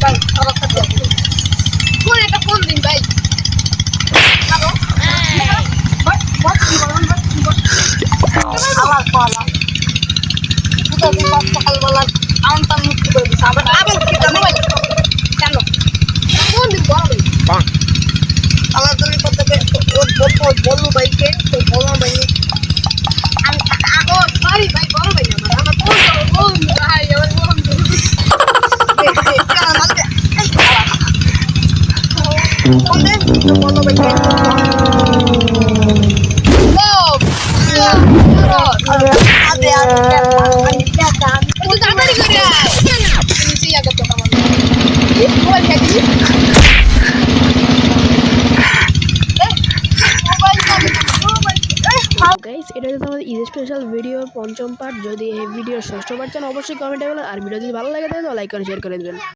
ভাই আমার সাথে কোন একটা ফোন দিন ভাই হ্যালো ভাই বস কি বলেন আবার কলা তো দিন বাস সকালবেলা আমটা মুক্ত করে দিছে আবার কি জানো ভাই কেন কোন দিন বড় ভাই আল্লাহ তুমি কত বলবো ভাইকে তো বলো ভাই আমি আগো সরি ভাই বড় ভাই আমার কোন ভাই আমার বলো ভাই গাইস এটা হচ্ছে আমাদের ঈদ স্পেশাল ভিডিওর পঞ্চম পার্ট। যদি এই ভিডিওর ষষ্ঠ পার্ট চান অবশ্যই কমেন্টে বলুন, আর ভিডিও যদি ভালো লাগে তাহলে লাইক করে শেয়ার করে দেবেন।